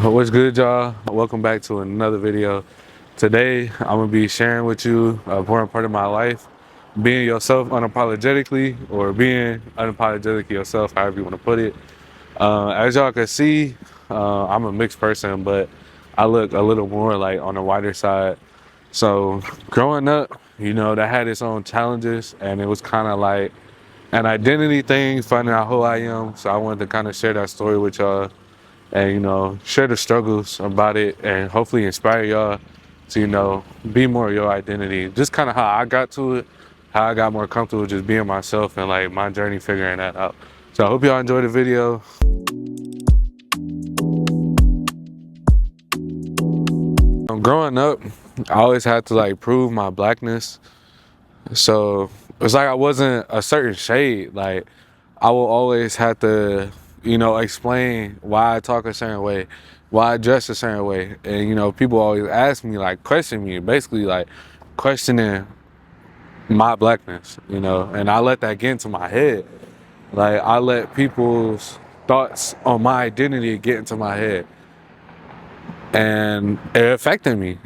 What's good, y'all? Welcome back to another video. Today I'm gonna be sharing with you an important part of my life, being yourself unapologetically, or being unapologetically yourself, however you want to put it. As y'all can see, I'm a mixed person, but I look a little more like on the whiter side. So growing up, that had its own challenges, and it was kind of like an identity thing, finding out who I am. So I wanted to kind of share that story with y'all and share the struggles about it, and hopefully inspire y'all to be more of your identity, just kind of how I got to it, how I got more comfortable just being myself, and like my journey figuring that out. So I hope y'all enjoyed the video. Growing up, I always had to like prove my blackness, so it's like I wasn't a certain shade. Like I will always have to, explain why I talk a certain way, why I dress a certain way. And, people always ask me, like, question me, basically, like, questioning my blackness, and I let that get into my head. Like, I let people's thoughts on my identity get into my head. And it affected me,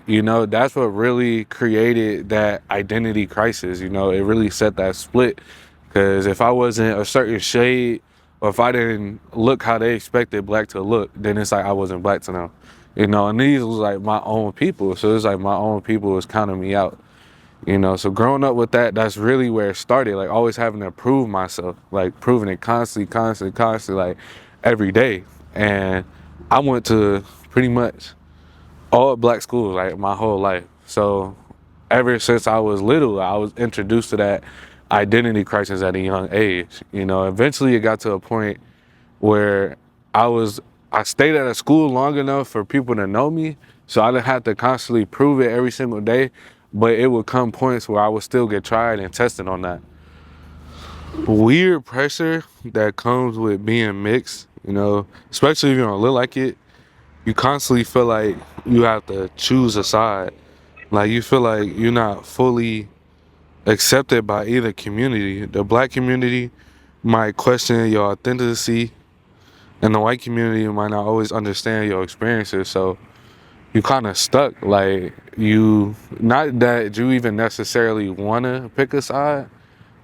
that's what really created that identity crisis. It really set that split, because if I wasn't a certain shade, or if I didn't look how they expected black to look, then it's like I wasn't black to them, and these was like my own people, so it's like my own people was counting me out. So growing up with that, that's really where it started, like always having to prove myself, like proving it constantly, like every day. And I went to pretty much all black schools like my whole life. So ever since I was little, I was introduced to that identity crisis at a young age. Eventually it got to a point where I stayed at a school long enough for people to know me, so I didn't have to constantly prove it every single day. But it would come points where I would still get tried and tested on that. Weird pressure that comes with being mixed, especially if you don't look like it. You constantly feel like you have to choose a side. Like you feel like you're not fully accepted by either community. The black community might question your authenticity, and the white community might not always understand your experiences. So you kind of stuck. Like not that you even necessarily want to pick a side,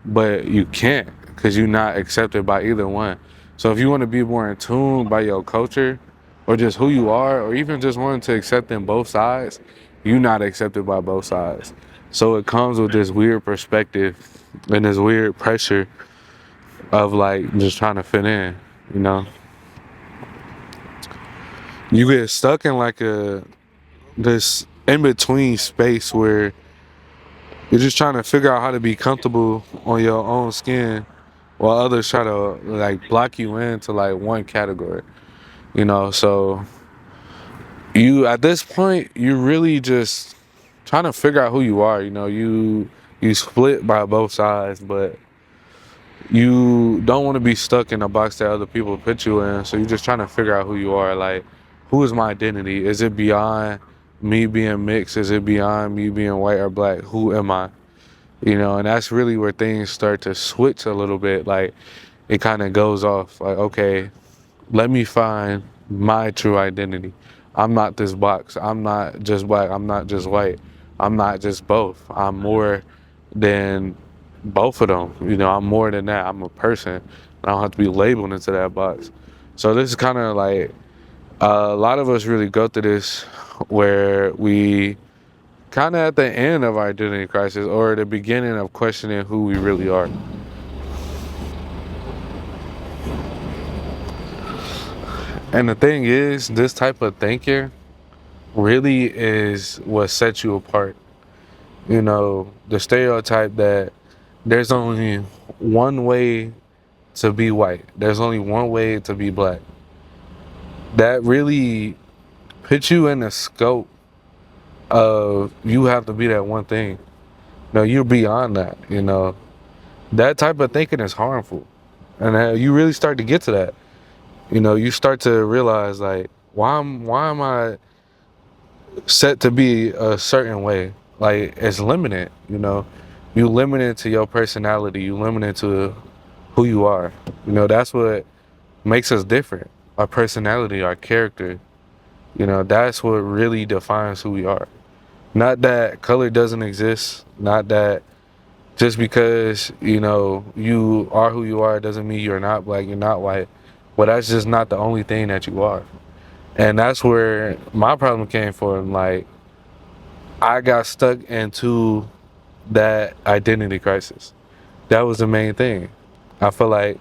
but you can't, because you're not accepted by either one. So if you want to be more in tune by your culture, or just who you are, or even just wanting to accept in both sides, you're not accepted by both sides. So it comes with this weird perspective and this weird pressure of like just trying to fit in. you know you get stuck in like this in between space where you're just trying to figure out how to be comfortable on your own skin, while others try to like block you into like one category. So you, at this point, you're really just trying to figure out who you are. You split by both sides, but you don't want to be stuck in a box that other people put you in. So you're just trying to figure out who you are. Like, who is my identity? Is it beyond me being mixed? Is it beyond me being white or black? Who am I? And that's really where things start to switch a little bit. Like, it kind of goes off like, okay, let me find my true identity. I'm not this box. I'm not just black. I'm not just white. I'm not just both. I'm more than both of them. I'm more than that. I'm a person. I don't have to be labeled into that box. So this is kind of like, a lot of us really go through this, where we kind of at the end of our identity crisis, or the beginning of questioning who we really are. And the thing is, this type of thinking really is what sets you apart. The stereotype that there's only one way to be white, there's only one way to be black, that really puts you in the scope of you have to be that one thing. No, you're beyond that. That type of thinking is harmful. And you really start to get to that. You start to realize, like, why am I set to be a certain way? Like, it's limited. You limited to your personality. You limited to who you are. That's what makes us different. Our personality, our character. You know, that's what really defines who we are. Not that color doesn't exist, not that just because, you know, you are who you are doesn't mean you're not black, you're not white. But that's just not the only thing that you are. And that's where my problem came from. Like, I got stuck into that identity crisis. That was the main thing. I feel like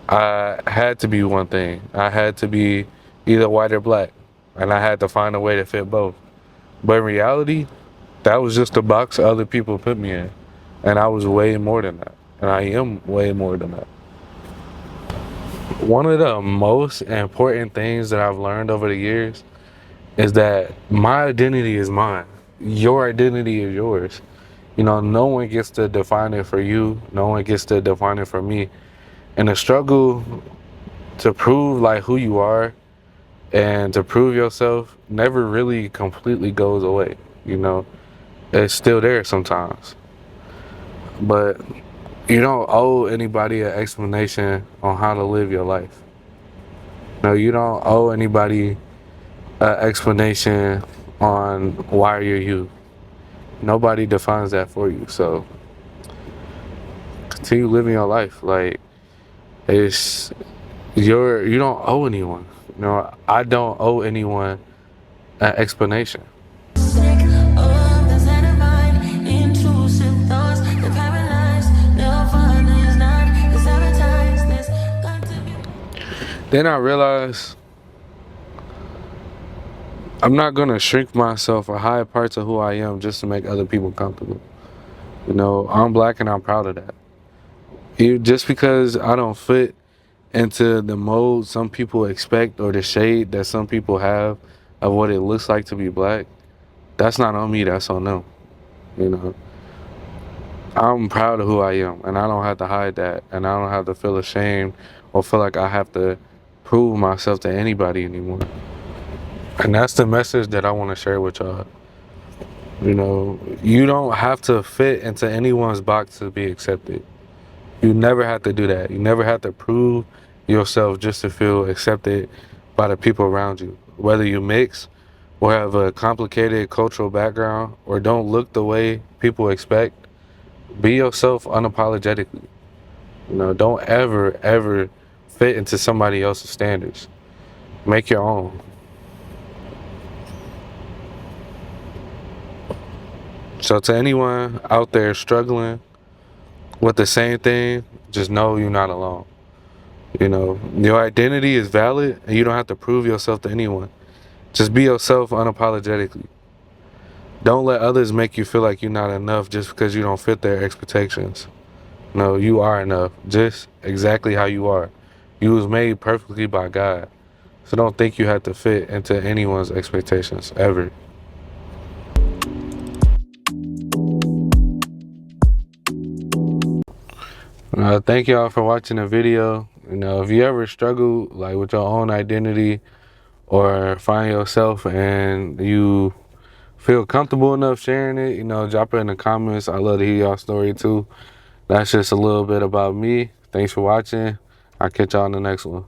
I had to be one thing. I had to be either white or black. And I had to find a way to fit both. But in reality, that was just a box other people put me in. And I was way more than that. And I am way more than that. One of the most important things that I've learned over the years is that my identity is mine. Your identity is yours. You know, no one gets to define it for you. No one gets to define it for me. And the struggle to prove like who you are and to prove yourself never really completely goes away. You know, it's still there sometimes. But you don't owe anybody an explanation on how to live your life. No, you don't owe anybody an explanation on why you're you. Nobody defines that for you. So continue living your life. Like, it's you don't owe anyone. You know, I don't owe anyone an explanation. Then I realized I'm not gonna shrink myself or hide parts of who I am just to make other people comfortable. You know, I'm black and I'm proud of that. Just because I don't fit into the mold some people expect or the shade that some people have of what it looks like to be black, that's not on me, that's on them. You know, I'm proud of who I am and I don't have to hide that, and I don't have to feel ashamed or feel like I have to prove myself to anybody anymore. And that's the message that I want to share with y'all. You know, you don't have to fit into anyone's box to be accepted. You never have to do that. You never have to prove yourself just to feel accepted by the people around you. Whether you mix or have a complicated cultural background or don't look the way people expect, be yourself unapologetically. You know, don't ever, ever fit into somebody else's standards. Make your own. So to anyone out there struggling with the same thing, just know you're not alone. You know, your identity is valid and you don't have to prove yourself to anyone. Just be yourself unapologetically. Don't let others make you feel like you're not enough just because you don't fit their expectations. No, you are enough, just exactly how you are. You was made perfectly by God. So don't think you have to fit into anyone's expectations, ever. Thank y'all for watching the video. You know, if you ever struggle like with your own identity or find yourself and you feel comfortable enough sharing it, you know, drop it in the comments. I love to hear y'all story too. That's just a little bit about me. Thanks for watching. I'll catch y'all in the next one.